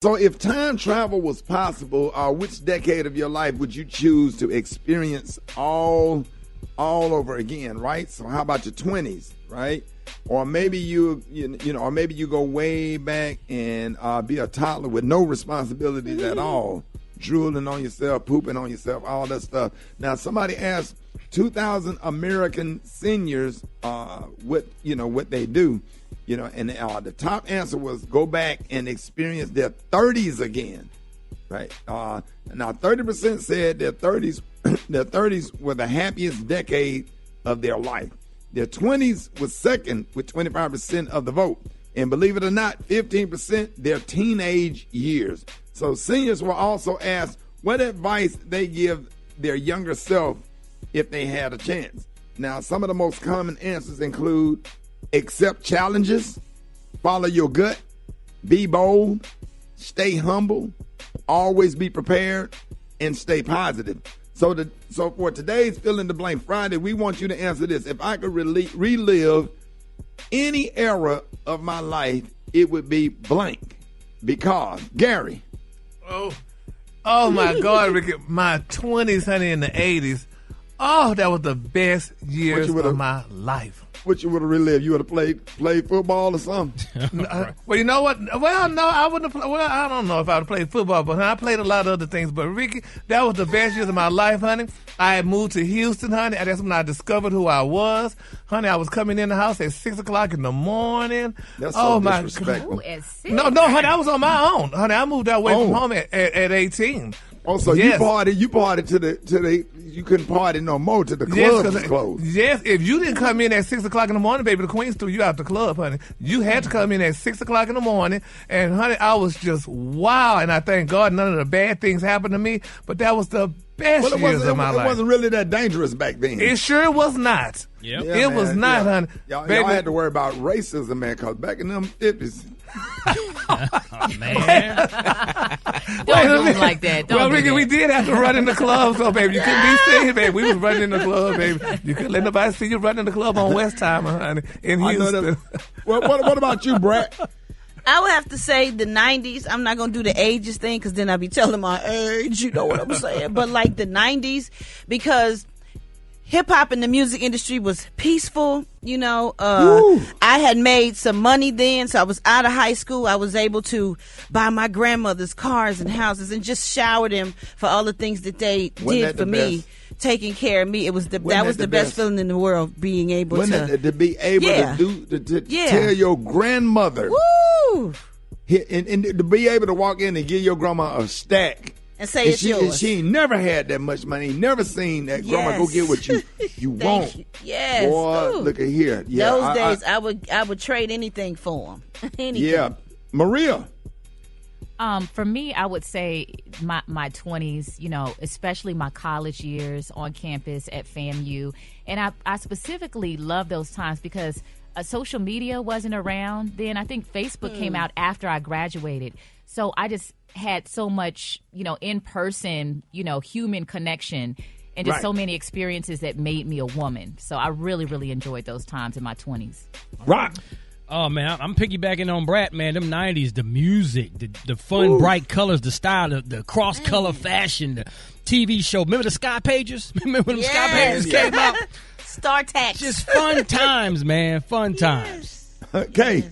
So if time travel was possible, which decade of your life would you choose to experience all over again, right? So how about your 20s, right? Or maybe you know, or maybe you go way back and be a toddler with no responsibilities at all, drooling on yourself, pooping on yourself, all that stuff. Now, somebody asked 2,000 American seniors what they do. You know, and the top answer was go back and experience their 30s again, right? Now, 30% said their 30s were the happiest decade of their life. Their 20s was second with 25% of the vote. And believe it or not, 15% their teenage years. So seniors were also asked what advice they give their younger self if they had a chance. Now, some of the most common answers include accept challenges, follow your gut, be bold, stay humble, always be prepared, and stay positive. So for today's Fill in the Blank Friday, we want you to answer this. If I could relive any era of my life, it would be blank. Because, Gary. Oh my God, Ricky. My 20s, honey, in the 80s. Oh, that was the best years of my life. What you would have relived? You would have played football or something? Well, you know what? Well, no, I wouldn't have. Well, I don't know if I would have played football, but I played a lot of other things. But, Ricky, that was the best years of my life, honey. I had moved to Houston, honey, and that's when I discovered who I was. Honey, I was coming in the house at 6 o'clock in the morning. That's so disrespectful. Ooh, at 6? No, honey, I was on my own. Honey, I moved away from home at 18. Oh, so yes. you partied to the you couldn't party no more till the club was closed. Yes, if you didn't come in at 6 o'clock in the morning, baby, the Queens threw you out the club, honey. You had to come in at 6 o'clock in the morning, and honey, I was just wow, and I thank God none of the bad things happened to me, but that was the best years of my life. It wasn't really that dangerous back then. It sure was not. Yep. Yeah, it was not, honey. Y'all had to worry about racism, man, because back in them 50s. Oh, man. Don't do like that. Don't Ricky, we did have to run in the club, so, baby, you couldn't be seen, baby. We was running in the club, baby. You couldn't let nobody see you running in the club on West Time, honey, in Houston. What about you, Brett? I would have to say the 90s. I'm not going to do the ages thing because then I'll be telling my age. You know what I'm saying? But like the 90s, because hip-hop in the music industry was peaceful. You know, I had made some money then, so I was out of high school. I was able to buy my grandmother's cars and houses and just shower them for all the things that they did for me. Taking care of me, that was the best feeling in the world. Being able to be able to tell your grandmother, woo, and to be able to walk in and give your grandma a stack and say it's yours. She ain't never had that much money, never seen that. Grandma, go get what you want. You. Yes, boy, look at here. Yeah, those days I would trade anything for them. Anything. Yeah, Maria. For me, I would say my 20s, you know, especially my college years on campus at FAMU. And I specifically love those times because social media wasn't around then. I think Facebook came out after I graduated. So I just had so much, you know, in-person, you know, human connection and just so many experiences that made me a woman. So I really, really enjoyed those times in my 20s. Right. Oh, man, I'm piggybacking on Brat, man. Them 90s, the music, the fun, bright colors, the style, the cross-color fashion, the TV show. Remember the Sky Pages? Remember when the Sky Pages came out? Star Tax. Just fun times, man. Fun times. Okay.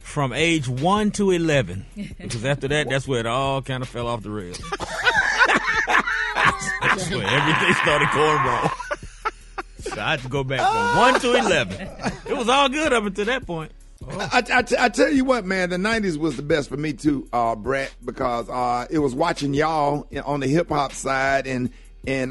From age 1 to 11. Because after that, that's where it all kind of fell off the rails. That's where everything started going wrong. So I had to go back from 1 to 11. It was all good up until that point. I tell you what, man, the 90s was the best for me too, Brett, because it was watching y'all on the hip-hop side, and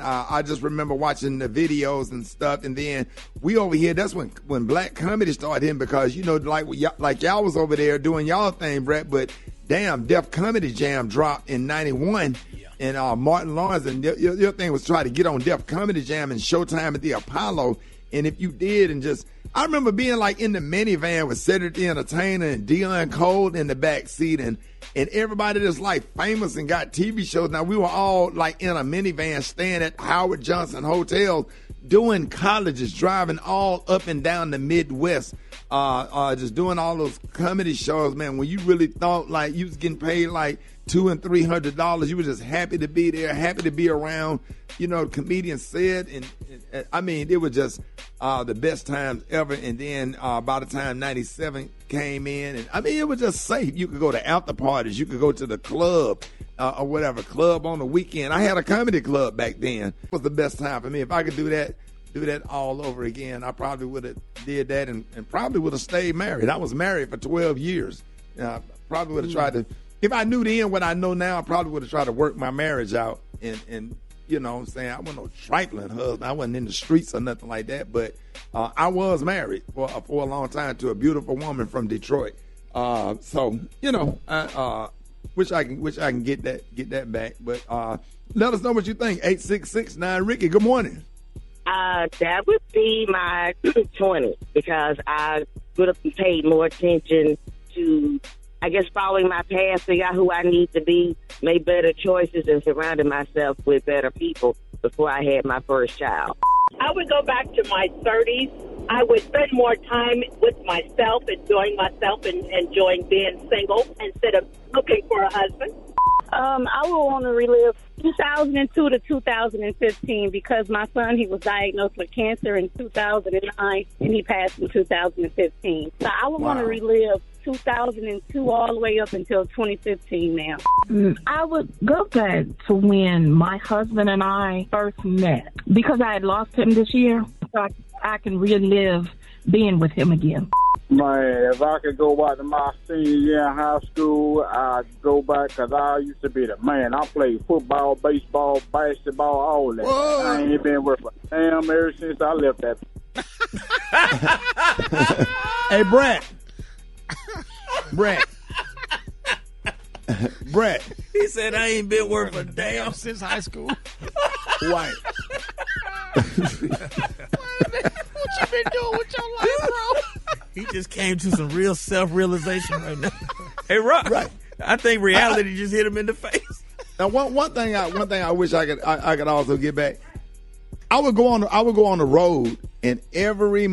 I just remember watching the videos and stuff, and then we over here, that's when black comedy started hitting, because, you know, like y'all was over there doing y'all thing, Brett, but damn, Def Comedy Jam dropped in 91. And Martin Lawrence, and your thing was try to get on Def Comedy Jam and Showtime at the Apollo. And if you did, and just, I remember being like in the minivan with Cedric the Entertainer and Dion Cole in the back seat, and everybody that's like famous and got TV shows. Now we were all like in a minivan staying at Howard Johnson hotels, doing colleges, driving all up and down the Midwest, just doing all those comedy shows, man. When you really thought like you was getting paid like $200 and $300, you were just happy to be there, happy to be around. You know, comedians said, and I mean, it was just the best times ever. And then by the time '97 came in, and I mean, it was just safe. You could go to after parties, you could go to the club or whatever club on the weekend. I had a comedy club back then. It was the best time for me. If I could do that all over again, I probably would have did that and probably would have stayed married. I was married for 12 years. Probably would have tried to. If I knew then what I know now, I probably would have tried to work my marriage out. And you know what I'm saying? I wasn't no trifling husband. I wasn't in the streets or nothing like that. But I was married for a long time to a beautiful woman from Detroit. So, you know, I wish I can get that back. But let us know what you think. 866-9-RICKY. Good morning. That would be my 20 because I would have paid more attention to, I guess, following my path, figure out who I need to be, make better choices, and surrounding myself with better people before I had my first child. I would go back to my 30s. I would spend more time with myself, enjoying myself, and enjoying being single instead of looking for a husband. I would want to relive 2002 to 2015 because my son, he was diagnosed with cancer in 2009 and he passed in 2015. So I would want to relive 2002 all the way up until 2015 now. I would go back to when my husband and I first met because I had lost him this year. So I can relive being with him again. Man, if I could go back to my senior year in high school, I'd go back because I used to be the man. I played football, baseball, basketball, all that. Whoa. I ain't been worth a damn ever since I left that. Hey, Brett. He said, I ain't been worth a Damn, since high school. White. What you been doing with your life, bro? He just came to some real self-realization right now. Hey, Rock. Right. I think reality just hit him in the face. Now, one thing I wish I could also get back. I would go on the road, and every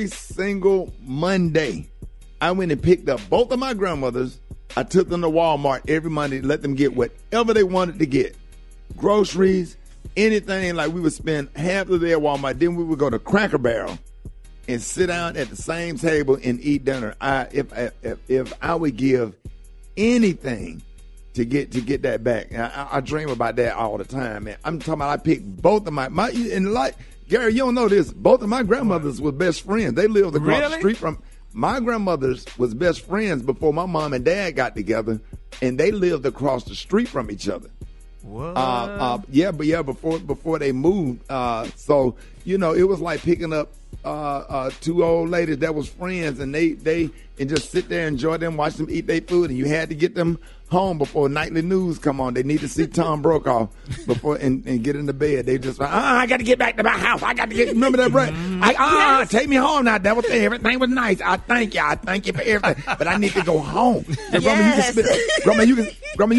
single Monday, I went and picked up both of my grandmothers. I took them to Walmart every Monday, let them get whatever they wanted to get, groceries, anything. Like we would spend half of the day at Walmart. Then we would go to Cracker Barrel and sit down at the same table and eat dinner. If I would give anything to get that back, I dream about that all the time, man. I'm talking about I picked both of my and like Gary, you don't know this. Both of my grandmothers were best friends. They lived across the street from. My grandmothers was best friends before my mom and dad got together, and they lived across the street from each other. What? Before they moved. So you know, it was like picking up two old ladies that was friends, and they just sit there, enjoy them, watch them eat their food, and you had to get them home before nightly news come on. They need to see Tom Brokaw before and get into bed. They just like, I got to get back to my house. I got to get. Remember that, Brett? Take me home now. That was everything was nice. I thank you for everything, but I need to go home. Yes. Grandma, you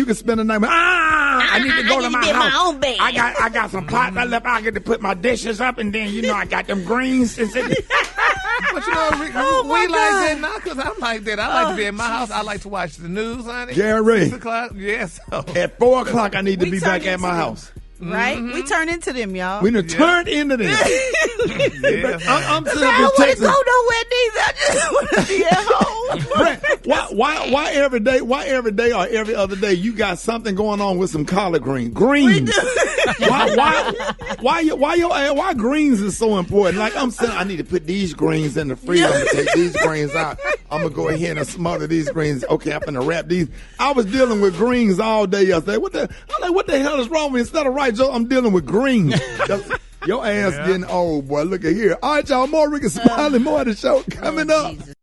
can spend the night. I need to go to my house. My own bed. I got some pots I left. I get to put my dishes up, and then I got them greens. But you know, we like that now because I'm like that. I like to be in my house. I like to watch the news, honey. Gary. 6 o'clock, yes. At 4 o'clock, I need to be back at my house. Right? We turn into them, y'all. We done turned into them. Yes, I'm sitting I up don't in want to Texas. go nowhere neither. I just want to be at home. Brett, why every day or every other day you got something going on with some collard greens? Greens. Why greens is so important? Like I'm saying, I need to put these greens in the freezer. I'm gonna take these greens out. I'm gonna go ahead and smother these greens. Okay, I'm gonna wrap these. I was dealing with greens all day yesterday. What the hell is wrong with me? Instead of rice, Joe, I'm dealing with greens. Your ass getting old, boy. Look at here. All right, y'all. More Rickey, Smiley, more of the show coming up. Jesus.